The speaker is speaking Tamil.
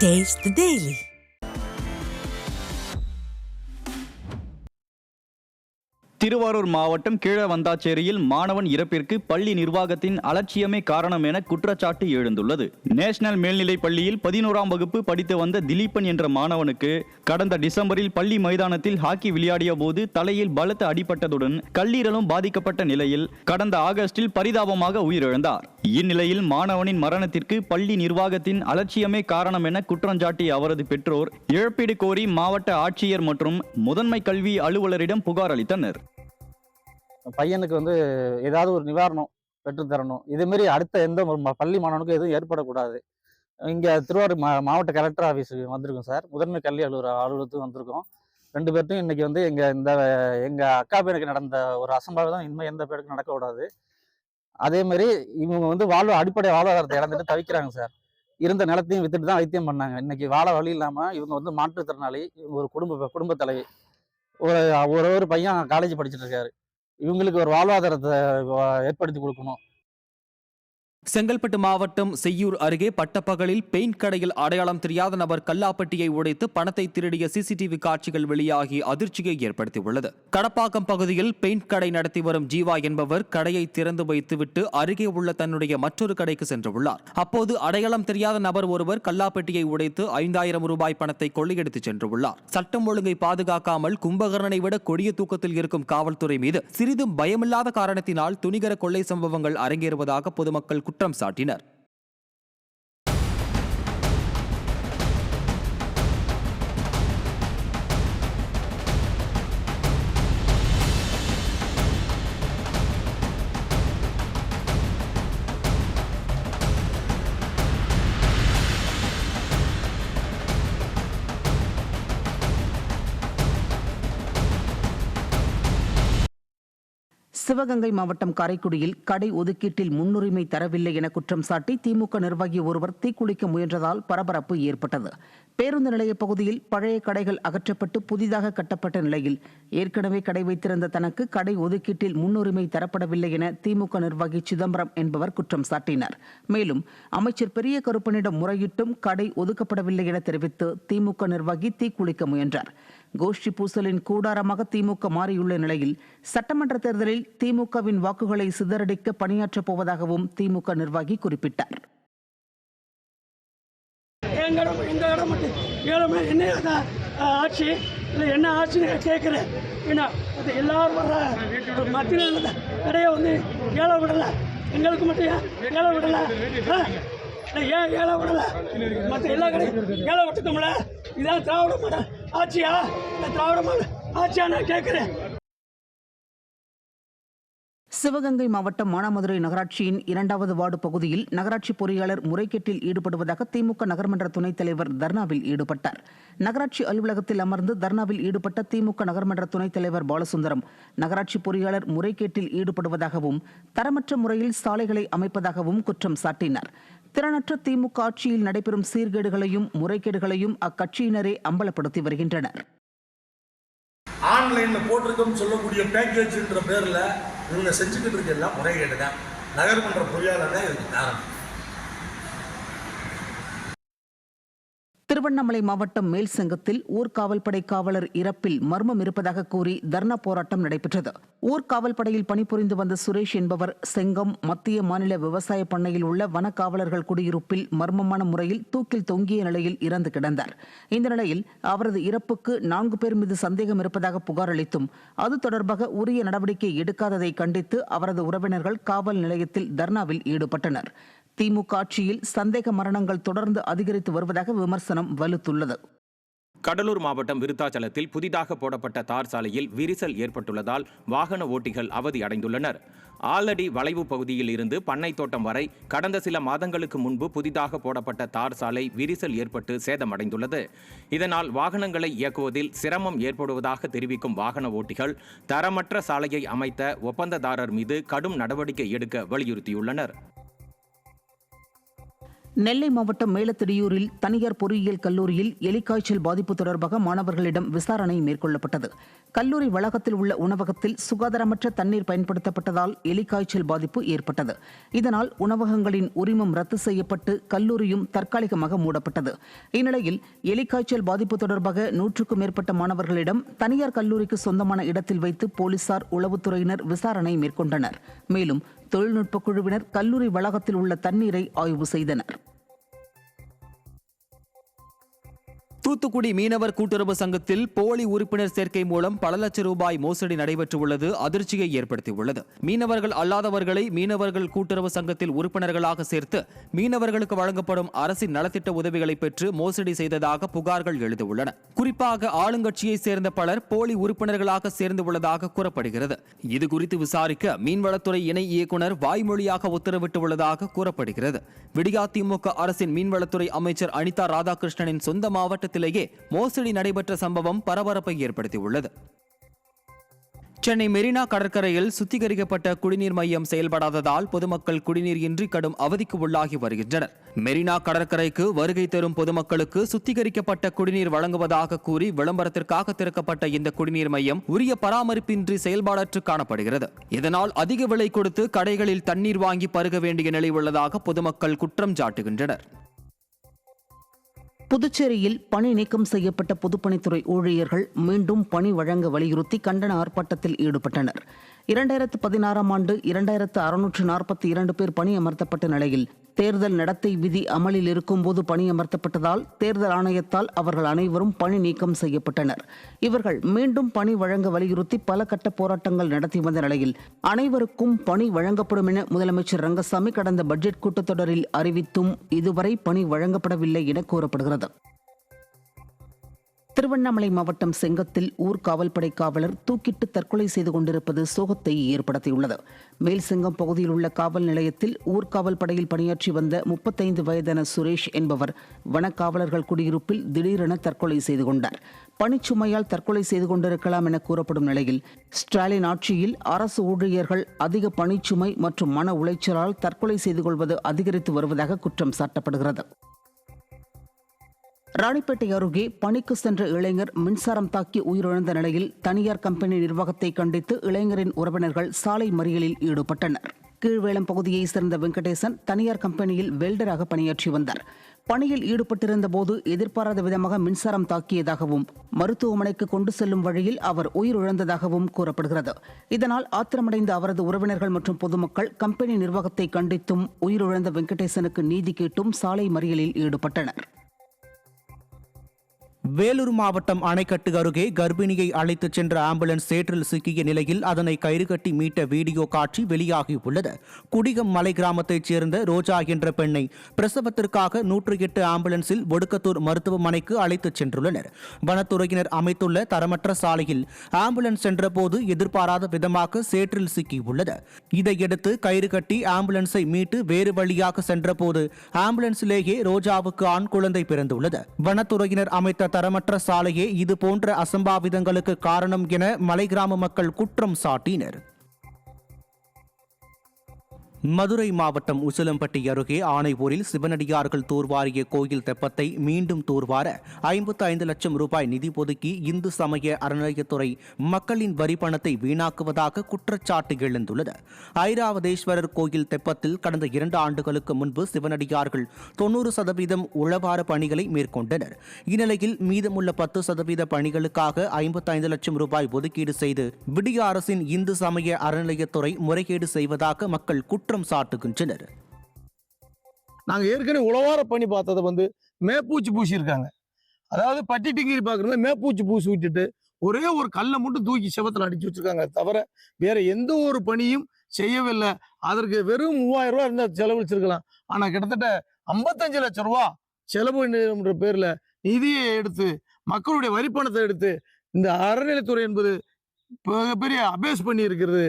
Taste the Daily. திருவாரூர் மாவட்டம் கீழவந்தாச்சேரியில் மாணவன் இறப்பிற்கு பள்ளி நிர்வாகத்தின் அலட்சியமே காரணம் என குற்றச்சாட்டு எழுந்துள்ளது. நேஷனல் மேல்நிலைப் பள்ளியில் 11ஆம் வகுப்பு படித்து வந்த திலீபன் என்ற மாணவனுக்கு கடந்த டிசம்பரில் பள்ளி மைதானத்தில் ஹாக்கி விளையாடிய போது தலையில் பலத்த அடிபட்டதுடன் கல்லீரலும் பாதிக்கப்பட்ட நிலையில் கடந்த ஆகஸ்டில் பரிதாபமாக உயிரிழந்தார். இந்நிலையில் மாணவனின் மரணத்திற்கு பள்ளி நிர்வாகத்தின் அலட்சியமே காரணம் என குற்றஞ்சாட்டிய அவரது பெற்றோர் இழப்பீடு கோரி மாவட்ட ஆட்சியர் மற்றும் முதன்மை கல்வி அலுவலரிடம் புகார் அளித்தனர். பையனுக்கு ஏதாவது ஒரு நிவாரணம் பெற்றுத்தரணும். இதேமாரி அடுத்த எந்த பள்ளி மாணவனுக்கும் எதுவும் ஏற்படக்கூடாது. இங்கே திருவாரூர் மாவட்ட கலெக்டர் ஆஃபீஸுக்கு வந்திருக்கோம் சார். முதன்மை கல்வி அலுவலகத்துக்கு வந்திருக்கோம். 2 பேர்ட்டும் இன்னைக்கு எங்கள் அக்கா பேருக்கு நடந்த ஒரு அசம்பாவிதம் இனிமேல் எந்த பேருக்கும் நடக்கக்கூடாது. அதேமாரி இவங்க அடிப்படை வாழ்வாதாரத்தை இழந்துட்டு தவிக்கிறாங்க சார். இருந்த நிலத்தையும் வித்துட்டு தான் வைத்தியம் பண்ணாங்க. இன்னைக்கு வாழ வழி இல்லாமல் இவங்க மாற்றுத்திறனாளி, இவங்க ஒரு குடும்ப தலைவி. ஒரு பையன் காலேஜ் படிச்சுட்டு இருக்காரு. இவங்களுக்கு ஒரு வாழ்வாதாரத்தை ஏற்படுத்தி கொடுக்கணும். செங்கல்பட்டு மாவட்டம் செய்யூர் அருகே பட்டப்பகலில் பெயிண்ட் கடையில் அடையாளம் தெரியாத நபர் கல்லாப்பட்டியை உடைத்து பணத்தை திருடிய சிசிடிவி காட்சிகள் வெளியாகி அதிர்ச்சியை ஏற்படுத்தியுள்ளது. கடப்பாக்கம் பகுதியில் பெயிண்ட் கடை நடத்தி வரும் ஜீவா என்பவர் கடையை திறந்து வைத்துவிட்டு அருகே உள்ள தன்னுடைய மற்றொரு கடைக்கு சென்றுள்ளார். அப்போது அடையாளம் தெரியாத நபர் ஒருவர் கல்லாப்பட்டியை உடைத்து 5000 ரூபாய் பணத்தை கொள்ளையடித்து சென்றுள்ளார். சட்டம் ஒழுங்கை பாதுகாக்காமல் கும்பகர்ணனை விட கொடிய தூக்கத்தில் இருக்கும் காவல்துறை மீது சிறிதும் பயமில்லாத காரணத்தினால் துணிகர கொள்ளை சம்பவங்கள் அரங்கேறுவதாக பொதுமக்கள் குற்றம் சாட்டினர். சிவகங்கை மாவட்டம் காரைக்குடியில் கடை ஒதுக்கீட்டில் முன்னுரிமை தரவில்லை என குற்றம் சாட்டி திமுக நிர்வாகி ஒருவர் தீக்குளிக்க முயன்றதால் பரபரப்பு ஏற்பட்டது. பேருந்து நிலைய பகுதியில் பழைய கடைகள் அகற்றப்பட்டு புதிதாக கட்டப்பட்ட நிலையில் ஏற்கனவே கடை வைத்திருந்த தனக்கு கடை ஒதுக்கீட்டில் முன்னுரிமை தரப்படவில்லை என திமுக நிர்வாகி சிதம்பரம் என்பவர் குற்றம் சாட்டினார். மேலும் அமைச்சர் பெரிய கருப்பனிடம் முறையிட்டும் கடை ஒதுக்கப்படவில்லை என தெரிவித்து திமுக நிர்வாகி தீக்குளிக்க முயன்றார். கோஷ்டி பூசலின் கூடாரமாக திமுக மாறியுள்ள நிலையில் சட்டமன்ற தேர்தலில் திமுகவின் வாக்குகளை சிதறடிக்க பணியாற்றப் போவதாகவும் திமுக நிர்வாகி குறிப்பிட்டார். ஆட்சி இல்லை என்ன ஆட்சின்னு கேட்குறேன். ஏன்னா எல்லாரும் வர்ற மத்தியில் கடையை ஏழை விடலை, எங்களுக்கு மட்டும் ஏழை விடலை, ஏன் ஏழை விடலை, மற்ற எல்லா கடையும் ஏழை விட்டுட்டோம்ல. இதான் திராவிட மாடல் ஆட்சியா? திராவிட மாடல் ஆட்சியா நான் கேட்குறேன். சிவகங்கை மாவட்டம் மானாமதுரை நகராட்சியின் 2வது வார்டு பகுதியில் நகராட்சி பொறியாளர் முறைகேட்டில் ஈடுபடுவதாக திமுக நகர்மன்ற துணைத் தலைவர் தர்ணாவில் ஈடுபட்டார். நகராட்சி அலுவலகத்தில் அமர்ந்து தர்ணாவில் ஈடுபட்ட திமுக நகர்மன்ற துணைத் தலைவர் பாலசுந்தரம் நகராட்சி பொறியாளர் முறைகேட்டில் ஈடுபடுவதாகவும் தரமற்ற முறையில் சாலைகளை அமைப்பதாகவும் குற்றம் சாட்டினார். திறனற்ற திமுக ஆட்சியில் நடைபெறும் சீர்கேடுகளையும் முறைகேடுகளையும் அக்கட்சியினரே அம்பலப்படுத்தி வருகின்றனர். ஆன்லைன்ல போட்டிருக்கோம் சொல்லக்கூடிய பேக்கேஜ்ன்ற பேர்ல இவங்க செஞ்சுக்கிட்டு இருக்க எல்லாம் முறைகேடு தான். நகர்மன்ற பொறியாளர் தான் இதுக்கு காரணம். திருவண்ணாமலை மாவட்டம் மேல்சங்கத்தில் ஊர்காவல்படை காவலர் இறப்பில் மர்மம் இருப்பதாக கூறி தர்ணா போராட்டம் நடைபெற்றது. ஊர்காவல்படையில் பணிபுரிந்து வந்த சுரேஷ் என்பவர் செங்கம் மத்திய மாநில விவசாய பண்ணையில் உள்ள வனக்காவலர்கள் குடியிருப்பில் மர்மமான முறையில் தூக்கில் தொங்கிய நிலையில் இறந்து கிடந்தார். இந்த நிலையில் அவரது இறப்புக்கு 4 பேர் மீது சந்தேகம் இருப்பதாக புகார் அளித்தும் அது தொடர்பாக உரிய நடவடிக்கை எடுக்காததை கண்டித்து அவரது உறவினர்கள் காவல் நிலையத்தில் தர்ணாவில் ஈடுபட்டனர். திமுக ஆட்சியில் சந்தேக மரணங்கள் தொடர்ந்து அதிகரித்து வருவதாக விமர்சனம் வலுத்துள்ளது. கடலூர் மாவட்டம் விருத்தாச்சலத்தில் புதிதாக போடப்பட்ட தார் சாலையில் விரிசல் ஏற்பட்டுள்ளதால் வாகன ஓட்டிகள் அவதி அடைந்துள்ளனர். ஆலடி வளைவு பகுதியில் இருந்து பண்ணை தோட்டம் வரை கடந்த சில மாதங்களுக்கு முன்பு புதிதாக போடப்பட்ட தார் சாலை விரிசல் ஏற்பட்டு சேதமடைந்துள்ளது. இதனால் வாகனங்களை இயக்குவதில் சிரமம் ஏற்படுவதாக தெரிவிக்கும் வாகன ஓட்டிகள் தரமற்ற சாலையை அமைத்த ஒப்பந்ததாரர் மீது கடும் நடவடிக்கை எடுக்க வலியுறுத்தியுள்ளனர். நெல்லை மாவட்டம் மேலத்திடியூரில் தனியார் பொறியியல் கல்லூரியில் எலிக்காய்ச்சல் பாதிப்பு தொடர்பாக மாணவர்களிடம் விசாரணை மேற்கொள்ளப்பட்டது. கல்லூரி வளாகத்தில் உள்ள உணவகத்தில் சுகாதாரமற்ற தண்ணீர் பயன்படுத்தப்பட்டதால் எலிக்காய்ச்சல் பாதிப்பு ஏற்பட்டது. இதனால் உணவகங்களின் உரிமம் ரத்து செய்யப்பட்டு கல்லூரியும் தற்காலிகமாக மூடப்பட்டது. இந்நிலையில் எலிக்காய்ச்சல் பாதிப்பு தொடர்பாக 100க்கும் மேற்பட்ட மாணவர்களிடம் தனியார் கல்லூரிக்கு சொந்தமான இடத்தில் வைத்து போலீசார், உளவுத்துறையினர் விசாரணை மேற்கொண்டனர். மேலும் தொழில்நுட்ப குழுவினர் கல்லூரி வளாகத்தில் உள்ள தண்ணீரை ஆய்வு செய்தனர். தூத்துக்குடி மீனவர் கூட்டுறவு சங்கத்தில் போலி உறுப்பினர் சேர்க்கை மூலம் பல லட்சம் ரூபாய் மோசடி நடைபெற்றுள்ளது அதிர்ச்சியை ஏற்படுத்தியுள்ளது. மீனவர்கள் அல்லாதவர்களை மீனவர்கள் கூட்டுறவு சங்கத்தில் உறுப்பினர்களாக சேர்த்து மீனவர்களுக்கு வழங்கப்படும் அரசின் நலத்திட்ட உதவிகளை பெற்று மோசடி செய்ததாக புகார்கள் எழுந்துள்ளன. குறிப்பாக ஆளுங்கட்சியை சேர்ந்த பலர் போலி உறுப்பினர்களாக சேர்ந்து உள்ளதாக கூறப்படுகிறது. இதுகுறித்து விசாரிக்க மீன்வளத்துறை இணை இயக்குநர் வாய்மொழியாக உத்தரவிட்டுள்ளதாக கூறப்படுகிறது. விடியா திமுக அரசின் மீன்வளத்துறை அமைச்சர் அனிதா ராதாகிருஷ்ணனின் சொந்த மாவட்டத்திலேயே மோசடி நடைபெற்ற சம்பவம் பரபரப்பை ஏற்படுத்தியுள்ளது. சென்னை மெரினா கடற்கரையில் சுத்திகரிக்கப்பட்ட குடிநீர் மையம் செயல்படாததால் பொதுமக்கள் குடிநீர் இன்றி கடும் அவதிக்கு உள்ளாகி வருகின்றனர். மெரினா கடற்கரைக்கு வருகை தரும் பொதுமக்களுக்கு சுத்திகரிக்கப்பட்ட குடிநீர் வழங்குவதாக கூறி விளம்பரத்திற்காக திறக்கப்பட்ட இந்த குடிநீர் மையம் உரிய பராமரிப்பின்றி செயல்பாடற்று காணப்படுகிறது. இதனால் அதிக விலை கொடுத்து கடைகளில் தண்ணீர் வாங்கி பருக வேண்டிய நிலை உள்ளதாக பொதுமக்கள் குற்றம் சாட்டுகின்றனர். புதுச்சேரியில் பணி நீக்கம் செய்யப்பட்ட பொதுப்பணித்துறை ஊழியர்கள் மீண்டும் பணி வழங்க வலியுறுத்தி கண்டன ஆர்ப்பாட்டத்தில் ஈடுபட்டனர். 2016ஆம் ஆண்டு 2642 பேர் பணியமர்த்தப்பட்ட நிலையில் தேர்தல் நடத்தை விதி அமலில் இருக்கும்போது பணியமர்த்தப்பட்டதால் தேர்தல் ஆணையத்தால் அவர்கள் அனைவரும் பணி நீக்கம் செய்யப்பட்டனர். இவர்கள் மீண்டும் பணி வழங்க வலியுறுத்தி பல கட்ட போராட்டங்கள் நடத்தி வந்த நிலையில் அனைவருக்கும் பணி வழங்கப்படும் என முதலமைச்சர் ரங்கசாமி கடந்த பட்ஜெட் கூட்டத்தொடரில் அறிவித்தும் இதுவரை பணி வழங்கப்படவில்லை என கூறப்படுகிறது. திருவண்ணாமலை மாவட்டம் செங்கத்தில் ஊர் காவல்படை காவலர் தூக்கிட்டு தற்கொலை செய்து கொண்டிருப்பது சோகத்தை ஏற்படுத்தியுள்ளது. மேல் செங்கம் பகுதியில் உள்ள காவல் நிலையத்தில் ஊர்காவல் படையில் பணியாற்றி வந்த 35 வயதான சுரேஷ் என்பவர் வனக்காவலர்கள் குடியிருப்பில் திடீரென தற்கொலை செய்து கொண்டார். பணிச்சுமையால் தற்கொலை செய்து கொண்டிருக்கலாம் என கூறப்படும் நிலையில் ஸ்டாலின் ஆட்சியில் அரசு ஊழியர்கள் அதிக பணிச்சுமை மற்றும் மன உளைச்சலால் தற்கொலை செய்து கொள்வது அதிகரித்து வருவதாக குற்றம் சாட்டப்படுகிறது. ராணிப்பேட்டை அருகே பணிக்கு சென்ற இளைஞர் மின்சாரம் தாக்கி உயிரிழந்த நிலையில் தனியார் கம்பெனி நிர்வாகத்தை கண்டித்து இளைஞரின் உறவினர்கள் சாலை மறியலில் ஈடுபட்டனர். கீழ்வேளம் பகுதியைச் சேர்ந்த வெங்கடேசன் தனியார் கம்பெனியில் வெல்டராக பணியாற்றி வந்தார். பணியில் ஈடுபட்டிருந்த போது எதிர்பாராத விதமாக மின்சாரம் தாக்கியதாகவும் மருத்துவமனைக்கு கொண்டு செல்லும் வழியில் அவர் உயிரிழந்ததாகவும் கூறப்படுகிறது. இதனால் ஆத்திரமடைந்த அவரது உறவினர்கள் மற்றும் பொதுமக்கள் கம்பெனி நிர்வாகத்தை கண்டித்தும் உயிரிழந்த வெங்கடேசனுக்கு நீதி கேட்டும் சாலை மறியலில் ஈடுபட்டனர். வேலூர் மாவட்டம் அணைக்கட்டு அருகே கர்ப்பிணியை அழைத்துச் சென்ற ஆம்புலன்ஸ் சேற்றில் சிக்கிய நிலையில் அதனை கயிறு கட்டி மீட்ட வீடியோ காட்சி வெளியாகியுள்ளது. குடிகம் மலை கிராமத்தைச் சேர்ந்த ரோஜா என்ற பெண்ணை பிரசவத்திற்காக 108 ஆம்புலன்ஸில் ஒடுக்கத்தூர் மருத்துவமனைக்கு அழைத்துச் சென்றுள்ளனர். வனத்துறையினர் அமைத்துள்ள தரமற்ற சாலையில் ஆம்புலன்ஸ் சென்றபோது எதிர்பாராத விதமாக சேற்றில் சிக்கியுள்ளது. இதையடுத்து கயிறு கட்டி ஆம்புலன்ஸை மீட்டு வேறு வழியாக சென்றபோது ஆம்புலன்ஸிலேயே ரோஜாவுக்கு ஆண் குழந்தை பிறந்துள்ளது. வனத்துறையினர் அமைத்த தரமற்ற சாலையே இது போன்ற அசம்பாவிதங்களுக்கு காரணம் என மலை கிராம மக்கள் குற்றம் சாட்டினர். மதுரை மாவட்டம் உசிலம்பட்டி அருகே ஆணையூரில் சிவனடியார்கள் தூர்வாரிய கோயில் தெப்பத்தை மீண்டும் தூர்வார 55 லட்சம் ரூபாய் நிதி ஒதுக்கி இந்து சமய அறநிலையத்துறை மக்களின் வரி பணத்தை வீணாக்குவதாக குற்றச்சாட்டு எழுந்துள்ளது. ஐராவதேஸ்வரர் கோயில் தெப்பத்தில் கடந்த 2 ஆண்டுகளுக்கு முன்பு சிவனடியார்கள் 90% உழவார பணிகளை மேற்கொண்டனர். இந்நிலையில் மீதமுள்ள 10% பணிகளுக்காக 55 லட்சம் ரூபாய் ஒதுக்கீடு செய்து விடிய அரசின் இந்து சமய அறநிலையத்துறை முறைகேடு செய்வதாக மக்கள் குற்றம் சாட்டுகின்றனர். நாங்க ஏற்கனவே உழவார பண்ணி பார்த்ததை மேப்பூச்சி பூசி இருக்காங்க. அதாவது பட்டி டிங்கிரி பாக்குறது மேப்பூச்சி பூசி விட்டுட்டு ஒரே ஒரு கல்லை மட்டும் தூக்கி செவத்துல அடிச்சு வச்சிருக்காங்க. தவிர வேற எந்த ஒரு பணியும் செய்யவில்லை. அதற்கு வெறும் 3000 ரூபாய் இருந்தா செலவழிச்சிருக்கலாம். ஆனா கிட்டத்தட்ட 55 லட்சம் ரூபாய் செலவு பேர்ல நிதியை எடுத்து மக்களுடைய வரிப்பணத்தை எடுத்து இந்த அறநிலைத்துறை என்பது மிகப்பெரிய அபேஸ் பண்ணி இருக்கிறது.